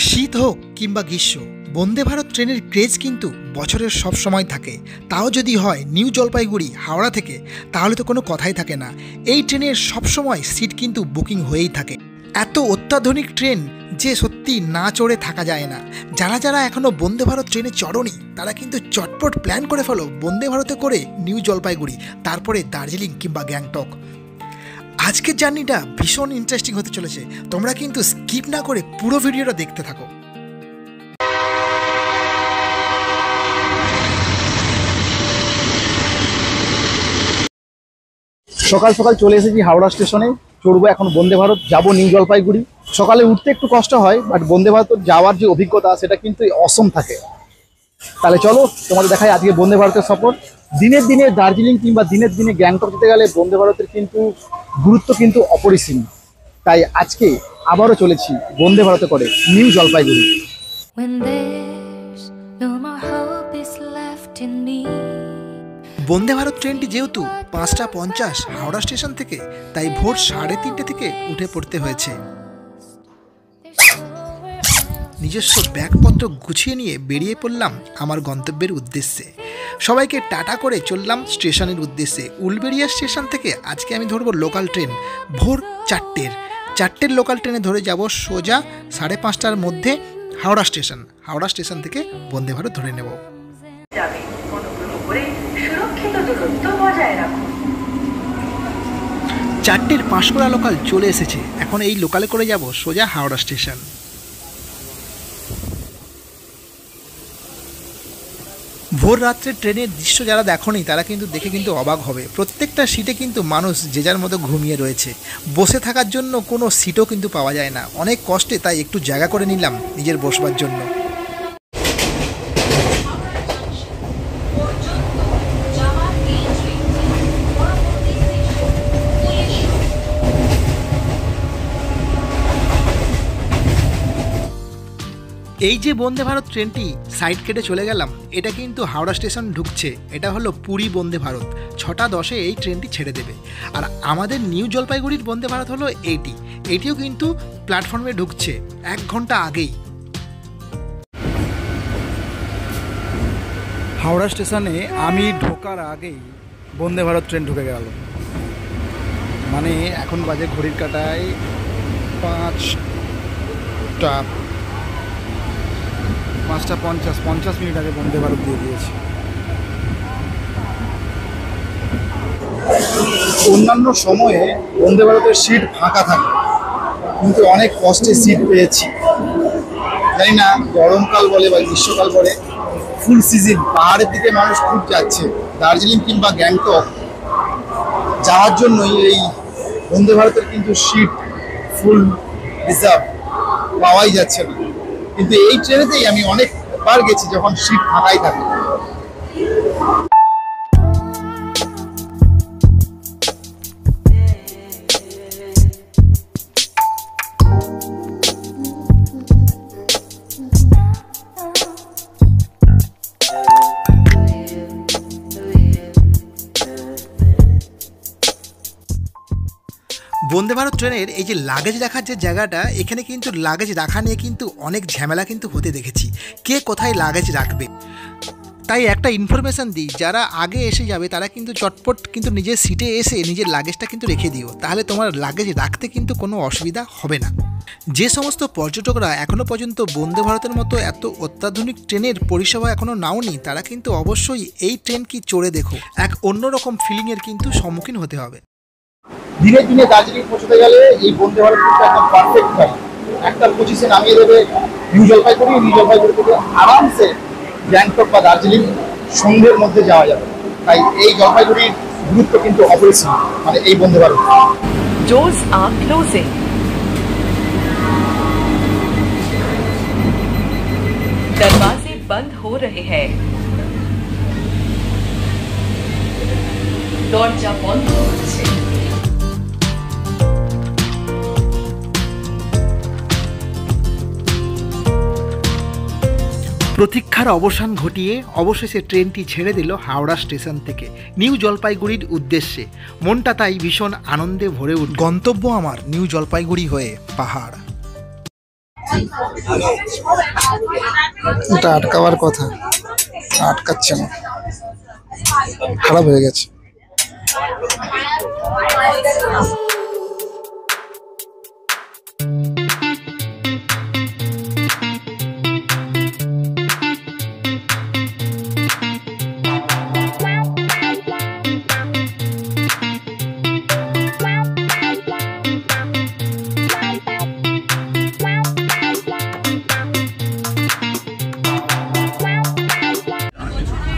শীত হোক কিংবা গ্রীষ্ম, বন্দে ভারত ট্রেনের ক্রেজ কিন্তু বছরের সব সময় থাকে। তাও যদি হয় নিউ জলপাইগুড়ি হাওড়া থেকে, তাহলে তো কোনো কথাই থাকে না। এই ট্রেনের সবসময় সিট কিন্তু বুকিং হয়েই থাকে। এত অত্যাধুনিক ট্রেন যে সত্যি না চড়ে থাকা যায় না। যারা যারা এখনও বন্দে ভারত ট্রেনে চড়োনি, তারা কিন্তু চটপট প্ল্যান করে ফেলো বন্দে ভারতে করে নিউ জলপাইগুড়ি, তারপরে দার্জিলিং কিংবা গ্যাংটক। আজকের জার্নিটা ভীষণ ইন্টারেস্টিং হতে চলেছে। তোমরা কিন্তু স্কিপ না করে পুরো ভিডিওটা দেখতে থাকো। সকাল সকাল চলে এসেছি হাওড়া স্টেশনে, চড়বো এখন বন্দে ভারত, যাবো নিউ জলপাইগুড়ি। সকালে উঠতে একটু কষ্ট হয়, বাট বন্দে ভারত যাওয়ার যে অভিজ্ঞতা সেটা কিন্তু অসম থাকে। তাহলে চলো তোমাদের দেখাই আজকে বন্দে ভারতের সফর। দিনের দিনে দার্জিলিং কিংবা দিনের দিনে গ্যাংটক যেতে গেলে বন্দে ভারতের কিন্তু গুরুত্ব কিন্তু অপরিসীম। তাই আজকে আবারও চলেছি বন্দে ভারতে করে নিউ জলপাইগুড়ি। বন্দে ভারত ট্রেনটি যেহেতু 5:50 হাওড়া স্টেশন থেকে, তাই ভোর 3:30 থেকে উঠে পড়তে হয়েছে। নিজস্ব ব্যাগপত্র গুছিয়ে নিয়ে বেরিয়ে পড়লাম আমার গন্তব্যের উদ্দেশ্যে। সবাইকে টাটা করে চললাম স্টেশনের উদ্দেশ্যে। উলবেড়িয়া স্টেশন থেকে আজকে আমি ধরবো লোকাল ট্রেন ভোর 4টের লোকাল ট্রেনে ধরে যাব সোজা 5:30টার মধ্যে হাওড়া স্টেশন। হাওড়া স্টেশন থেকে বন্দে ভারত ধরে নেব। চারটের পাঁশকুড়া লোকাল চলে এসেছে। এখন এই লোকালে করে যাব সোজা হাওড়া স্টেশন। ভোর রাত্রে ট্রেনের দৃশ্য যারা দেখোনি তারা কিন্তু দেখে কিন্তু অবাক হবে। প্রত্যেকটা সিটে কিন্তু মানুষ যে যার মতো ঘুমিয়ে রয়েছে। বসে থাকার জন্য কোনো সিটও কিন্তু পাওয়া যায় না। অনেক কষ্টে তাই একটু জায়গা করে নিলাম নিজের বসবার জন্য। এই যে বন্দে ভারত ট্রেনটি সাইড কেটে চলে গেলাম, এটা কিন্তু হাওড়া স্টেশন ঢুকছে। এটা হলো পুরী বন্দে ভারত। 6:10 এই ট্রেনটি ছেড়ে দেবে। আর আমাদের নিউ জলপাইগুড়ির বন্দে ভারত হলো এইটিও কিন্তু প্ল্যাটফর্মে ঢুকছে 1 ঘন্টা আগেই। হাওড়া স্টেশনে আমি ঢোকার আগেই বন্দে ভারত ট্রেন ঢুকে গেল। মানে এখন বাজে ঘড়ির কাঁটায় 5:50 মিনিট আগে বন্দে ভারত দিয়ে দিয়েছে। অন্যান্য সময়ে বন্দে ভারতের সিট ফাঁকা থাকে, কিন্তু অনেক কষ্টে সিট পেয়েছি। জানি না গরমকাল বলে বা গ্রীষ্মকাল বলে, ফুল সিজন পাহাড়ের দিকে মানুষ খুব যাচ্ছে। দার্জিলিং কিংবা গ্যাংটক যাওয়ার জন্যই এই বন্দে ভারতের কিন্তু সিট ফুল রিজার্ভ পাওয়াই যাচ্ছে না। কিন্তু এই ট্রেনেতেই আমি অনেকবার গেছি যখন সিট ফাঁকাই থাকে। বন্দে ভারত ট্রেনের এই যে লাগেজ রাখার যে জায়গাটা, এখানে কিন্তু লাগেজ রাখা নিয়ে কিন্তু অনেক ঝামেলা কিন্তু হতে দেখেছি। কে কোথায় লাগেজ রাখবে, তাই একটা ইনফরমেশান দিই, যারা আগে এসে যাবে তারা কিন্তু চটপট কিন্তু নিজের সিটে এসে নিজের লাগেজটা কিন্তু রেখে দিও। তাহলে তোমার লাগেজ রাখতে কিন্তু কোনো অসুবিধা হবে না। যে সমস্ত পর্যটকরা এখনও পর্যন্ত বন্দে ভারতের মতো এত অত্যাধুনিক ট্রেনের পরিষেবা এখনও নাওনি, তারা কিন্তু অবশ্যই এই ট্রেন কি চড়ে দেখো। এক অন্যরকম ফিলিংয়ের কিন্তু সম্মুখীন হতে হবে। দিনে দিনে দার্জিলিং পৌঁছতে গেলে এই বন্দে ভারত কিন্তু একদম পারফেক্ট হয়। 1:25 নামিয়ে দেবে নিউ জলপাইগুড়ি। নিউ জলপাইগুড়ি থেকে আরামসে গ্যাংটক বা দার্জিলিং সন্ধ্যের মধ্যে যাওয়া যাবে। তাই এই জলপাইগুড়ির গুরুত্ব কিন্তু অপরিসীম, মানে এই Vande Bharat. Doors are closing. दरवाजे बंद हो रहे हैं। दरजा बंद হচ্ছে। প্রতীক্ষার অবসান ঘটিয়ে অবশেষে ট্রেনটি ছেড়ে দিল হাওড়া স্টেশন থেকে নিউ জলপাইগুড়ির উদ্দেশ্যে। মনটা তাই ভীষণ আনন্দে ভরে উঠল। গন্তব্য আমার নিউ জলপাইগুড়ি হয়ে পাহাড়। এটা আটকাবার কথা, আটকাচ্ছে না, খারাপ হয়ে গেছে।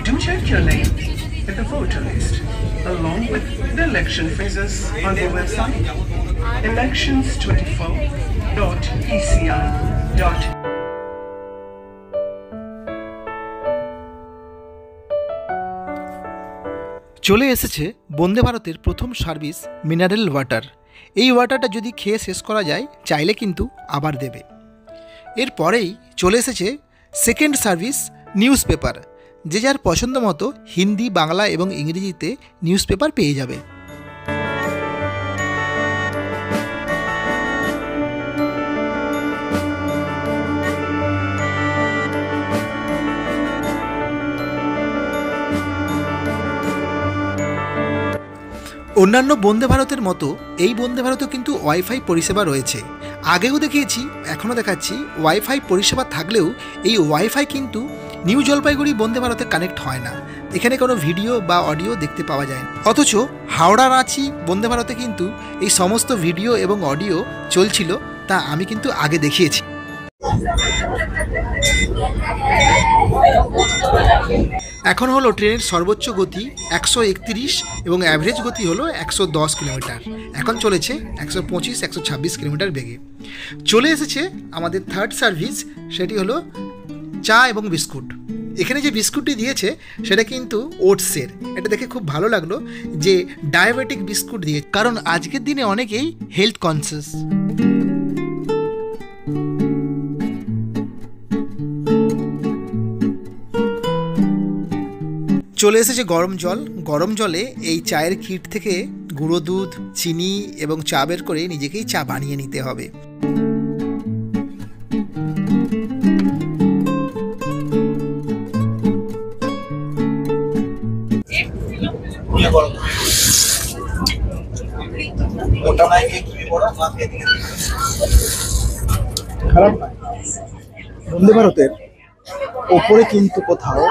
Do check your name in the voter list along with the election phases on the website elections24.eci.in. চলে এসেছে বন্দে ভারতের প্রথম সার্ভিস মিনারেল ওয়াটার। এই ওয়াটারটা যদি খেয়ে শেষ করা যায় চাইলে কিন্তু আবার দেবে। এরপরেই চলে এসেছে সেকেন্ড সার্ভিস নিউজ পেপার। যে যার পছন্দ মতো হিন্দি, বাংলা এবং ইংরেজিতে নিউজ পেপার পেয়ে যাবে। অন্যান্য বন্দে ভারতের মতো এই বন্দে ভারতেও কিন্তু ওয়াইফাই পরিষেবা রয়েছে। আগেও দেখিয়েছি, এখনও দেখাচ্ছি। ওয়াইফাই পরিষেবা থাকলেও এই ওয়াইফাই কিন্তু নিউ জলপাইগুড়ি বন্দে ভারতে কানেক্ট হয় না। এখানে কোনো ভিডিও বা অডিও দেখতে পাওয়া যায় না। অথচ হাওড়া রাঁচি বন্দে ভারতে কিন্তু এই সমস্ত ভিডিও এবং অডিও চলছিল, তা আমি কিন্তু আগে দেখিয়েছি। এখন হলো ট্রেনের সর্বোচ্চ গতি 131 এবং অ্যাভারেজ গতি হলো 110 কিলোমিটার। এখন চলেছে 125-126 কিলোমিটার বেগে। চলে এসেছে আমাদের থার্ড সার্ভিস, সেটি হলো চা এবং বিস্কুট। এখানে যে বিস্কুটটি দিয়েছে সেটা কিন্তু ওটসের। এটা দেখে খুব ভালো লাগলো যে ডায়াবেটিক বিস্কুট দিয়ে, কারণ আজকের দিনে অনেকেই হেলথ কনসিয়াস। চলে এসেছে গরম জল। গরম জলে এই চায়ের কিট থেকে গুঁড়ো দুধ, চিনি এবং চা বের করে নিজেকেই চা বানিয়ে নিতে হবে। খারাপ নয়। বন্দে ভারতের ওপরে কিন্তু কোথাও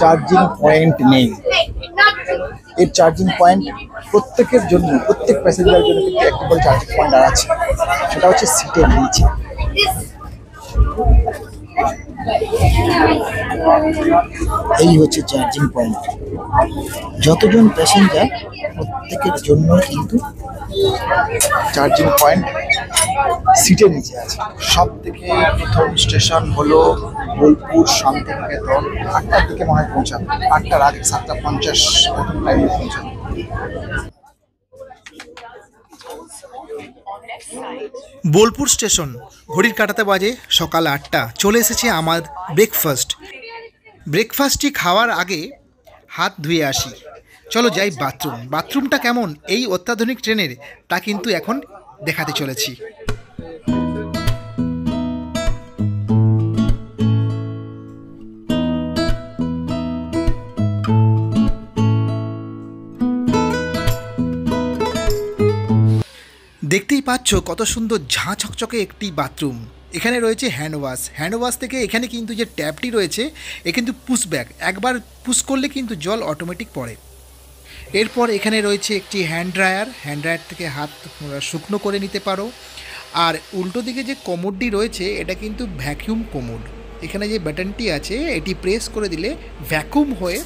চার্জিং পয়েন্ট নেই। এর চার্জিং পয়েন্ট প্রত্যেকের জন্য, প্রত্যেক প্যাসেঞ্জারের জন্য কিন্তু একটা করে চার্জিং পয়েন্ট আর আছে, সেটা হচ্ছে সিটের নিচে। এই হচ্ছে চার্জিং পয়েন্ট। যতজন প্যাসেঞ্জার প্রত্যেকের জন্য কিন্তু চার্জিং পয়েন্ট সিটের নিচে আছে। সব থেকে প্রথম স্টেশন হলো বোলপুর শান্তিনিকেতন। 8টার দিকে মনে হয় পৌঁছাবে, 8টার আগে 7:50 প্রথম টাইমে পৌঁছাবে। বোলপুর স্টেশন, ঘড়ির কাঁটাতে বাজে সকাল 8টা। চলে এসেছে আমার ব্রেকফাস্ট। ব্রেকফাস্টটি খাওয়ার আগে হাত ধুয়ে আসি। চলো যাই বাথরুম। বাথরুমটা কেমন এই অত্যাধুনিক ট্রেনের তা কিন্তু এখন দেখাতে চলেছি। দেখতেই পাচ্ছ কত সুন্দর ঝাঁ চকচকে একটি বাথরুম। এখানে রয়েছে হ্যান্ড ওয়াশ। হ্যান্ড ওয়াশ থেকে এখানে কিন্তু যে ট্যাপটি রয়েছে এ কিন্তু পুশ ব্যাক, একবার পুশ করলে কিন্তু জল অটোমেটিক পড়ে। এরপর এখানে রয়েছে একটি হ্যান্ড ড্রায়ার। হ্যান্ড ড্রায়ার থেকে হাত শুকনো করে নিতে পারো। আর উল্টো দিকে যে কোমোডটি রয়েছে এটা কিন্তু ভ্যাকিউম কোমোড। এখানে যে বাটনটি আছে এটি প্রেস করে দিলে ভ্যাকুম হয়ে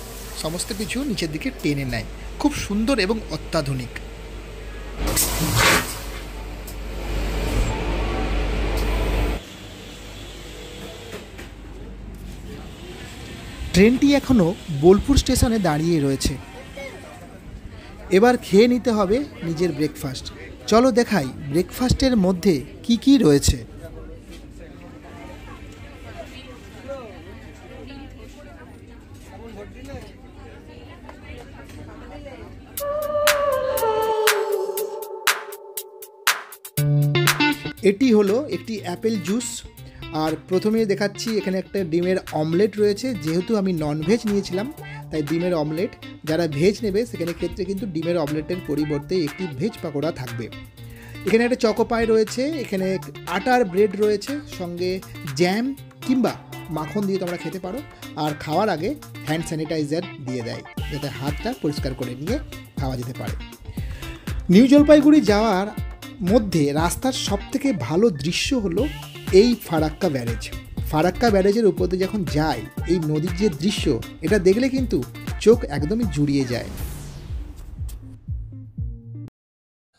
সমস্ত কিছু নিচের দিকে টেনে নেয়। খুব সুন্দর এবং অত্যাধুনিক। ট্রেনটি এখনও বোলপুর স্টেশনে দাঁড়িয়ে রয়েছে। এবার খেয়ে নিতে হবে নিজের ব্রেকফাস্ট। চলো দেখাই ব্রেকফাস্টের মধ্যে কি কি রয়েছে। এটি হলো একটি অ্যাপেল জুস, আর প্রথমেই দেখাচ্ছি এখানে একটা ডিমের অমলেট রয়েছে। যেহেতু আমি ননভেজ নিয়েছিলাম তাই ডিমের অমলেট, যারা ভেজ নেবে সেখানে ক্ষেত্রে কিন্তু ডিমের অমলেটের পরিবর্তে একটি ভেজ পাকোড়া থাকবে। এখানে একটা চকোপাই রয়েছে, এখানে আটার ব্রেড রয়েছে, সঙ্গে জ্যাম কিংবা মাখন দিয়ে তোমরা খেতে পারো। আর খাওয়ার আগে হ্যান্ড স্যানিটাইজার দিয়ে দেয় যাতে হাতটা পরিষ্কার করে নিয়ে খাওয়া যেতে পারে। নিউ জলপাইগুড়ি যাওয়ার মধ্যে রাস্তার সবথেকে ভালো দৃশ্য হলো এই ফারাক্কা ব্যারেজ। ফারাক্কা ব্যারেজের উপর দিয়ে যখন যাই, এই নদীর যে দৃশ্য, এটা দেখলে কিন্তু চোখ একদমই জুড়িয়ে যায়।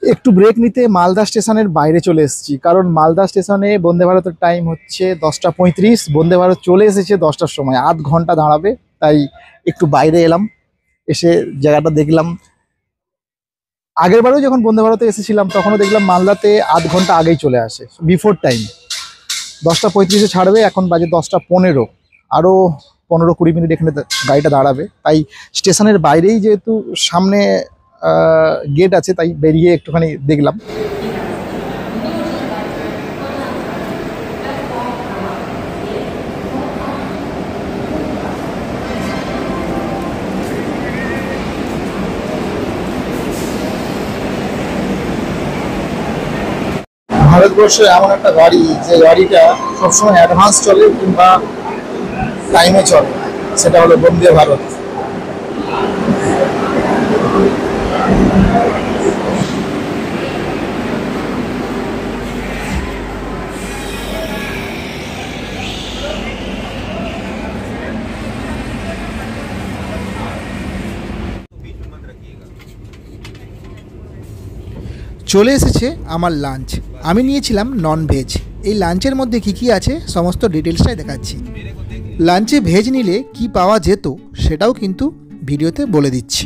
একটু ব্রেক নিতে মালদা স্টেশনের বাইরে চলে এসেছি, কারণ মালদা স্টেশনে বন্দে ভারতের টাইম হচ্ছে 10:35, বন্দে ভারত চলে এসেছে 10টার সময়, আধ ঘন্টা দাঁড়াবে। তাই একটু বাইরে এলাম, এসে জায়গাটা দেখলাম। আগের বারেও যখন বন্দে ভারতে এসেছিলাম তখনও দেখলাম মালদাতে আধ ঘন্টা আগেই চলে আসে, বিফোর টাইম। 10:35-এ ছাড়বে, এখন বাজে 10:15, আরও 15-20 মিনিট এখানে গাড়িটা দাঁড়াবে। তাই স্টেশনের বাইরেই যেহেতু সামনে গেট আছে, তাই বেরিয়ে একটুখানি দেখলাম। ভারতবর্ষে এমন একটা গাড়ি যে গাড়িটা সবসময় অ্যাডভান্স চলে কিংবা টাইমে চলে, সেটা হলো বন্দে ভারত। চলে এসেছে আমার লাঞ্চ। আমি নিয়েছিলাম ননভেজ। এই লাঞ্চের মধ্যে কী কী আছে সমস্ত ডিটেলসটাই দেখাচ্ছি। লাঞ্চে ভেজ নিলে কি পাওয়া যেত সেটাও কিন্তু ভিডিওতে বলে দিচ্ছি।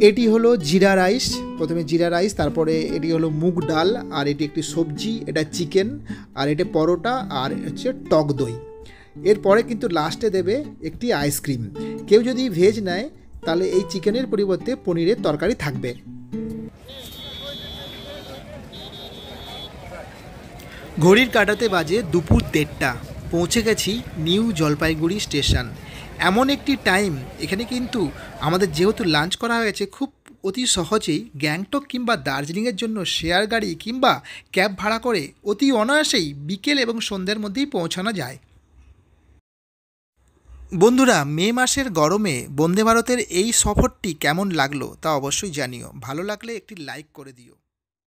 এটি হলো জিরা রাইস, প্রথমে জিরা রাইস, তারপরে এটি হলো মুগ ডাল, আর এটি একটি সবজি, এটা চিকেন, আর এটা পরোটা, আর হচ্ছে টক দই। এরপরে কিন্তু লাস্টে দেবে একটি আইসক্রিম। কেউ যদি ভেজ নেয় তাহলে এই চিকেনের পরিবর্তে পনিরের তরকারি থাকবে। ঘড়ির কাঁটাতে বাজে দুপুর 1:30। পৌঁছে গেছি নিউ জলপাইগুড়ি স্টেশন। এমন একটি টাইম, এখানে কিন্তু আমাদের যেহেতু লাঞ্চ করা হয়েছে, খুব অতি সহজেই গ্যাংটক কিংবা দার্জিলিংয়ের জন্য শেয়ার গাড়ি কিংবা ক্যাব ভাড়া করে অতি অনায়াসেই বিকেল এবং সন্ধ্যের মধ্যেই পৌঁছানো যায়। বন্ধুরা, মে মাসের গরমে বন্দে ভারতের এই সফরটি কেমন লাগলো তা অবশ্যই জানিও। ভালো লাগলে একটি লাইক করে দিও।